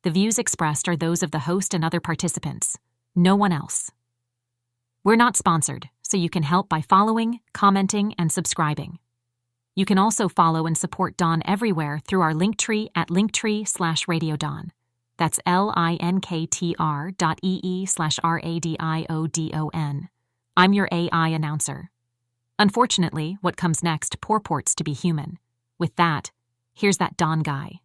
The views expressed are those of the host and other participants, no one else. We're not sponsored, so you can help by following, commenting, and subscribing. You can also follow and support Dawn everywhere through our Linktree at linktree/radiodon. That's linktr.ee/radiodon. I'm your AI announcer. Unfortunately, what comes next purports to be human. With that, here's that Dawn guy.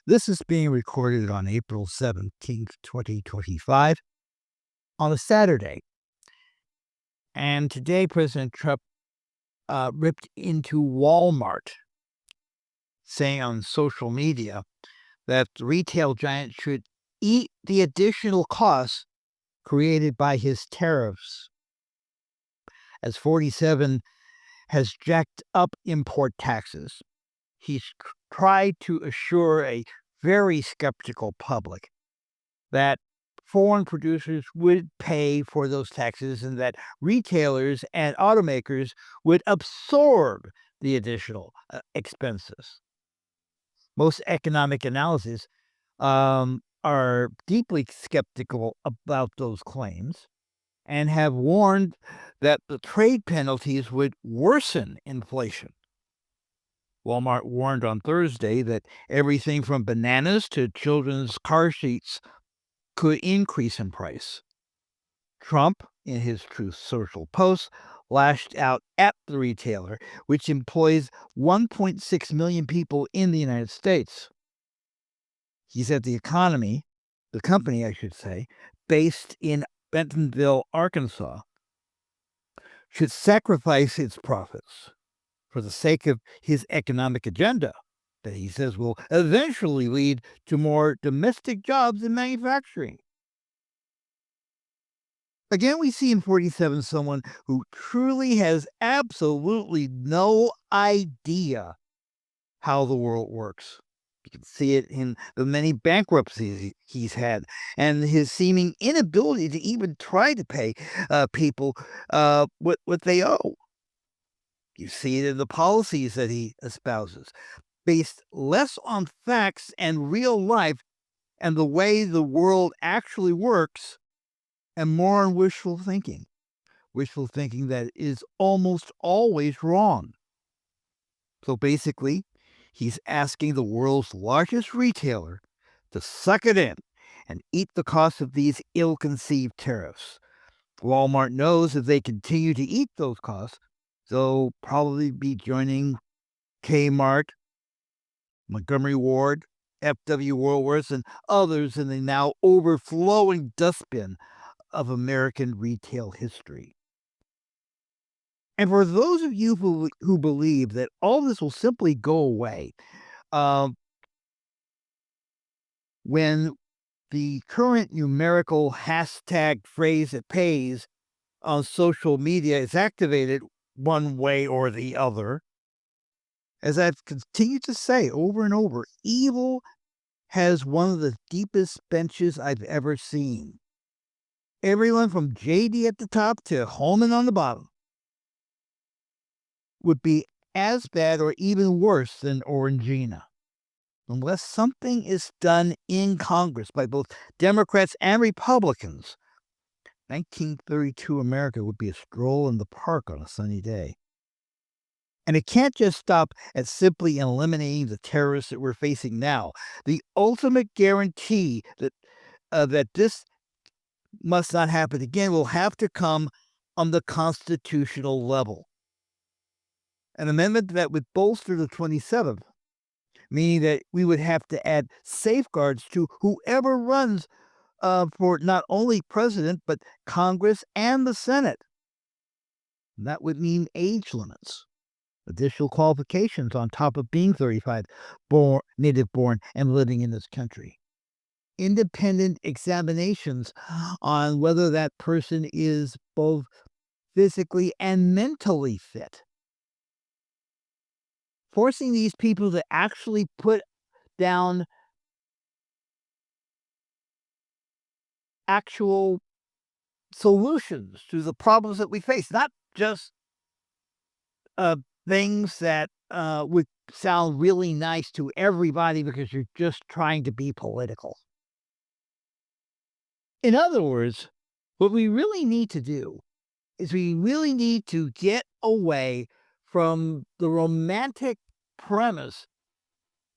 This is being recorded on April 17th, 2025, on a Saturday. And today, President Trump ripped into Walmart, saying on social media that the retail giant should eat the additional costs created by his tariffs, as 47 has jacked up import taxes. He's tried to assure a very skeptical public that foreign producers would pay for those taxes and that retailers and automakers would absorb the additional expenses. Most economic analyses are deeply skeptical about those claims and have warned that the trade penalties would worsen inflation. Walmart warned on Thursday that everything from bananas to children's car seats could increase in price. Trump, in his Truth Social post, lashed out at the retailer, which employs 1.6 million people in the United States. He said the company, based in Bentonville, Arkansas, should sacrifice its profits for the sake of his economic agenda that he says will eventually lead to more domestic jobs in manufacturing. Again, we see in 47 someone who truly has absolutely no idea how the world works. You can see it in the many bankruptcies he's had and his seeming inability to even try to pay people what they owe. You see it in the policies that he espouses, based less on facts and real life and the way the world actually works, and more on wishful thinking that is almost always wrong. So basically, he's asking the world's largest retailer to suck it in and eat the cost of these ill-conceived tariffs. Walmart knows if they continue to eat those costs, they'll probably be joining Kmart, Montgomery Ward, FW Woolworths, and others in the now overflowing dustbin of American retail history. And for those of you who believe that all this will simply go away when the current numerical hashtag phrase that pays on social media is activated one way or the other, as I've continued to say over and over, evil has one of the deepest benches I've ever seen. Everyone from JD at the top to Holman on the bottom would be as bad or even worse than Orangina, unless something is done in Congress by both Democrats and Republicans. 1932 America would be a stroll in the park on a sunny day. And it can't just stop at simply eliminating the terrorists that we're facing now. The ultimate guarantee that this must not happen again will have to come on the constitutional level. An amendment that would bolster the 27th, meaning that we would have to add safeguards to whoever runs for not only president, but Congress and the Senate. And that would mean age limits, additional qualifications on top of being 35, native born and living in this country. Independent examinations on whether that person is both physically and mentally fit. Forcing these people to actually put down actual solutions to the problems that we face, not just uh, things that would sound really nice to everybody because you're just trying to be political. In other words, what we really need to do is we really need to get away from the romantic premise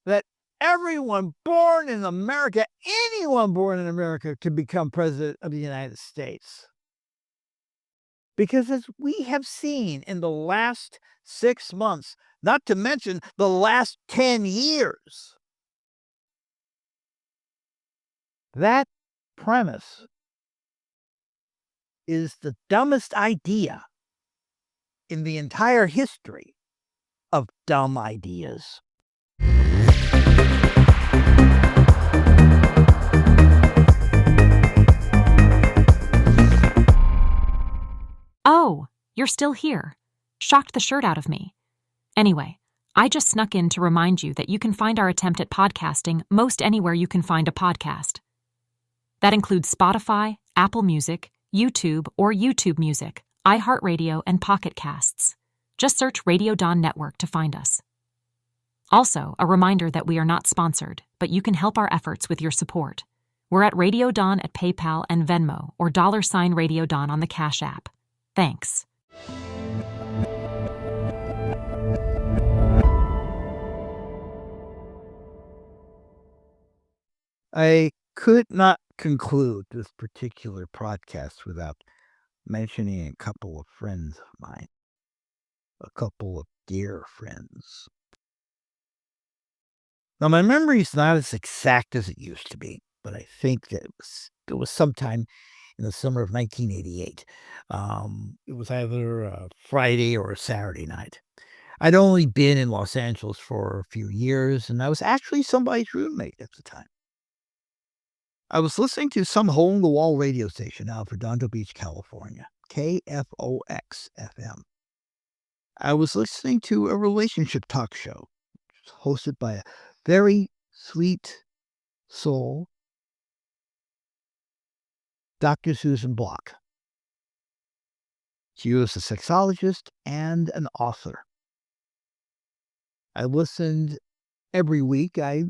that everyone born in America, anyone born in America, can become president of the United States. Because as we have seen in the last 6 months, not to mention the last 10 years, that premise is the dumbest idea in the entire history of dumb ideas. Oh, you're still here. Shocked the shirt out of me. Anyway, I just snuck in to remind you that you can find our attempt at podcasting most anywhere you can find a podcast. That includes Spotify, Apple Music, YouTube or YouTube Music, iHeartRadio, and Pocket Casts. Just search Radio Dawn Network to find us. Also, a reminder that we are not sponsored, but you can help our efforts with your support. We're at Radio Dawn at PayPal and Venmo or $Radio Dawn on the Cash App. Thanks. I could not conclude this particular podcast without mentioning a couple of friends of mine, a couple of dear friends. Now, my memory is not as exact as it used to be, but I think that it was sometime in the summer of 1988. It was either a Friday or a Saturday night. I'd only been in Los Angeles for a few years, and I was actually somebody's roommate at the time. I was listening to some hole-in-the-wall radio station out of Redondo Beach, California, KFOX FM. I was listening to a relationship talk show hosted by a very sweet soul, Dr. Susan Block. She was a sexologist and an author. I listened every week. I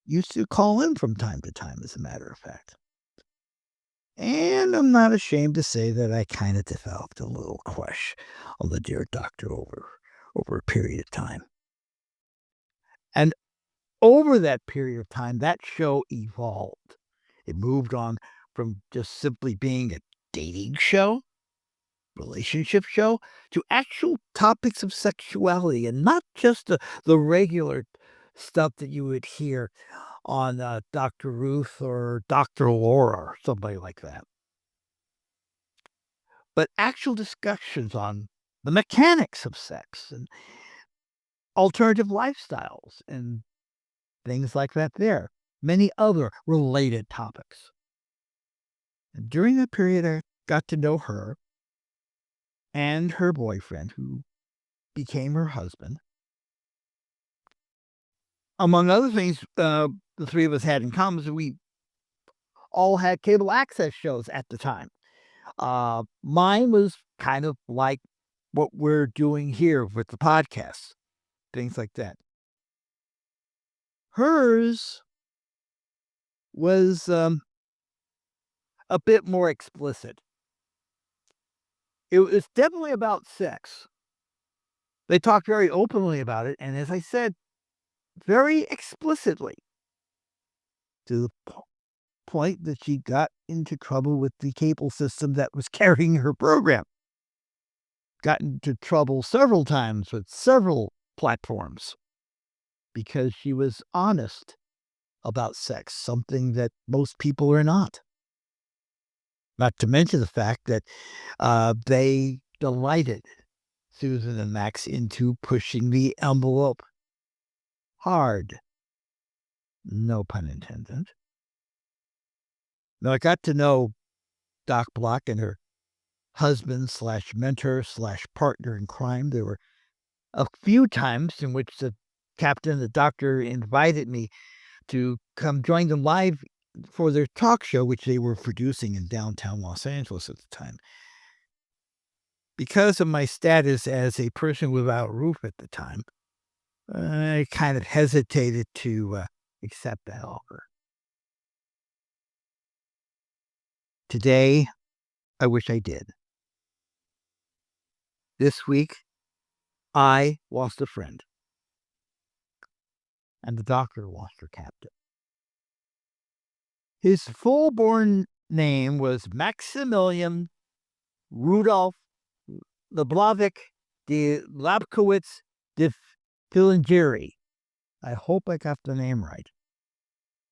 used to call in from time to time, as a matter of fact. And I'm not ashamed to say that I kind of developed a little crush on the dear doctor over a period of time. And over that period of time, that show evolved. It moved on from just simply being a dating show, relationship show, to actual topics of sexuality, and not just the regular stuff that you would hear on Dr. Ruth or Dr. Laura or somebody like that. But actual discussions on the mechanics of sex and alternative lifestyles and things like that there. Many other related topics. And during that period, I got to know her and her boyfriend, who became her husband. Among other things, the three of us had in common is we all had cable access shows at the time. Mine was kind of like what we're doing here with the podcasts, things like that. Hers was a bit more explicit. It was definitely about sex. They talked very openly about it, and as I said, very explicitly, to the point that she got into trouble with the cable system that was carrying her program. Got into trouble several times with several platforms because she was honest about sex, something that most people are not. Not to mention the fact that they delighted Susan and Max into pushing the envelope hard. No pun intended. Now, I got to know Doc Block and her husband / mentor / partner in crime. There were a few times in which the captain, the doctor, invited me to come join them live for their talk show, which they were producing in downtown Los Angeles at the time. Because of my status as a person without a roof at the time, I kind of hesitated to accept that offer. Today, I wish I did. This week, I lost a friend, and the doctor lost her captain. His full-born name was Maximilian Rudolf Leblavik de Labkowitz de Filingeri. I hope I got the name right.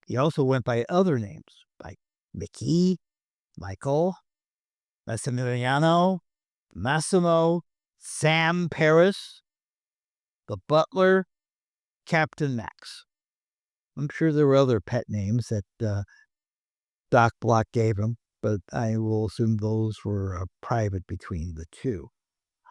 He also went by other names, like Mickey, Michael, Massimiliano, Massimo, Sam Paris, the butler, Captain Max. I'm sure there were other pet names that Doc Block gave him, but I will assume those were private between the two.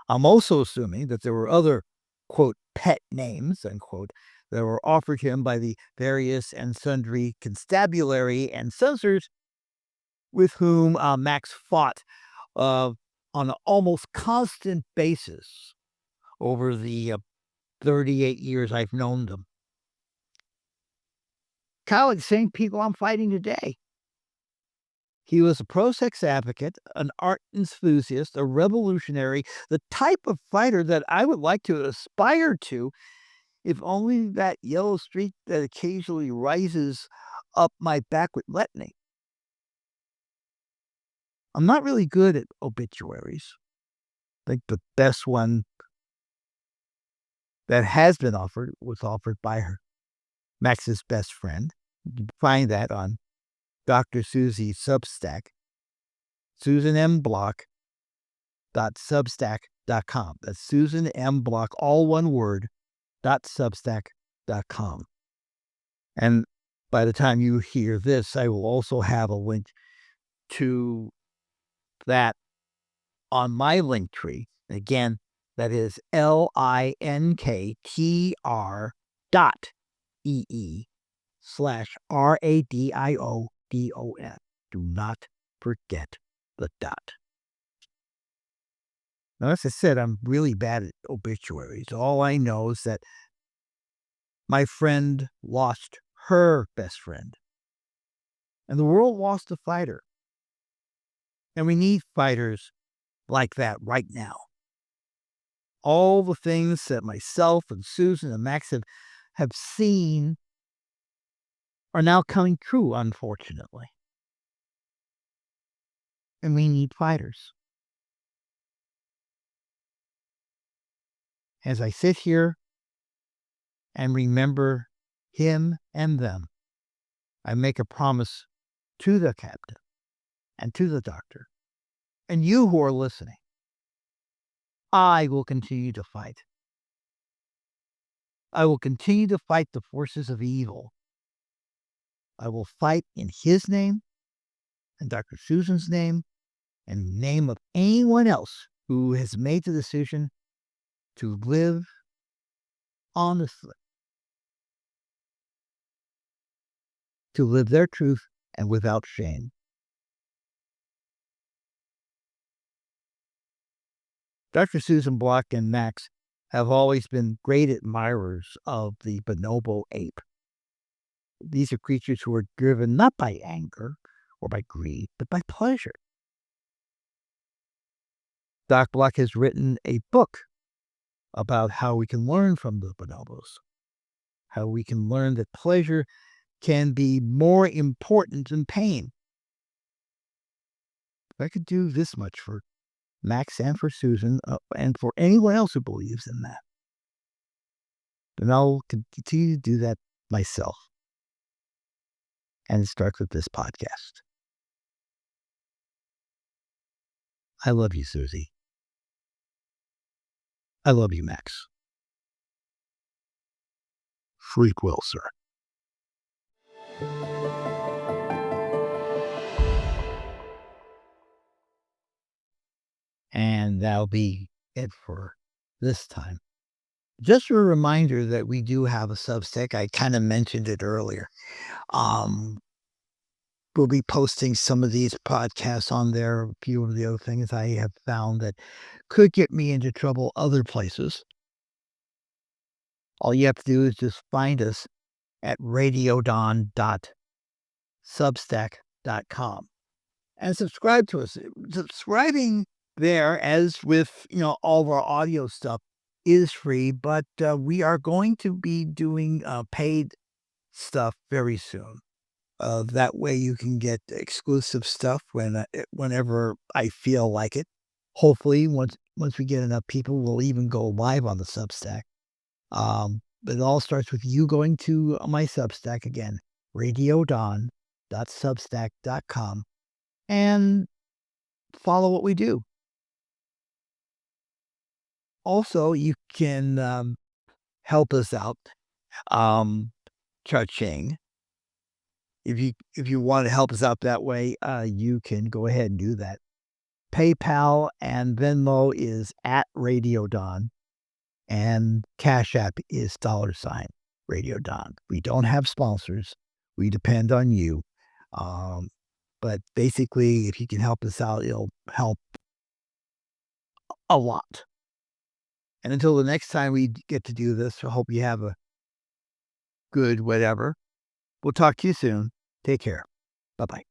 I'm also assuming that there were other, quote, pet names, unquote, that were offered him by the various and sundry constabulary and censors with whom Max fought on an almost constant basis over the 38 years I've known them. Kind of like the same people I'm fighting today. He was a pro-sex advocate, an art enthusiast, a revolutionary, the type of fighter that I would like to aspire to, if only that yellow streak that occasionally rises up my back would let me. I'm not really good at obituaries. I think the best one that has been offered was offered by her, Max's best friend. You can find that on Dr. Susie's Substack, susanmblock.substack.com. That's Susan M. Block, all one word, .substack.com. And by the time you hear this, I will also have a link to that on my link tree. Again, that is linktr.ee/RADIODON. Do not forget the dot. Now, as I said, I'm really bad at obituaries. All I know is that my friend lost her best friend, and the world lost a fighter. And we need fighters like that right now. All the things that myself and Susan and Max have seen are now coming true, unfortunately. And we need fighters. As I sit here and remember him and them, I make a promise to the captain and to the doctor and you who are listening. I will continue to fight. I will continue to fight the forces of evil. I will fight in his name and Dr. Susan's name and the name of anyone else who has made the decision to live honestly, to live their truth and without shame. Dr. Susan Block and Max have always been great admirers of the bonobo ape. These are creatures who are driven not by anger or by greed, but by pleasure. Doc Block has written a book about how we can learn from the bonobos, how we can learn that pleasure can be more important than pain. If I could do this much for Max and for Susan and for anyone else who believes in that, then I'll continue to do that myself. And it starts with this podcast. I love you, Susie. I love you, Max. Sleep well, sir. And that'll be it for this time. Just a reminder that we do have a Substack. I kind of mentioned it earlier. We'll be posting some of these podcasts on there. A few of the other things I have found that could get me into trouble other places. All you have to do is just find us at radiodon.substack.com and subscribe to us. Subscribing there, as with all of our audio stuff, is free, but we are going to be doing paid stuff very soon. That way you can get exclusive stuff whenever I feel like it. Hopefully, once we get enough people, we'll even go live on the Substack. But it all starts with you going to my Substack again, radiodon.substack.com, and follow what we do. Also, you can help us out, cha-ching. If you want to help us out that way, you can go ahead and do that. PayPal and Venmo is at Radiodon, and Cash App is $Radiodon. We don't have sponsors. We depend on you. But basically, if you can help us out, it'll help a lot. And until the next time we get to do this, I hope you have a good whatever. We'll talk to you soon. Take care. Bye-bye.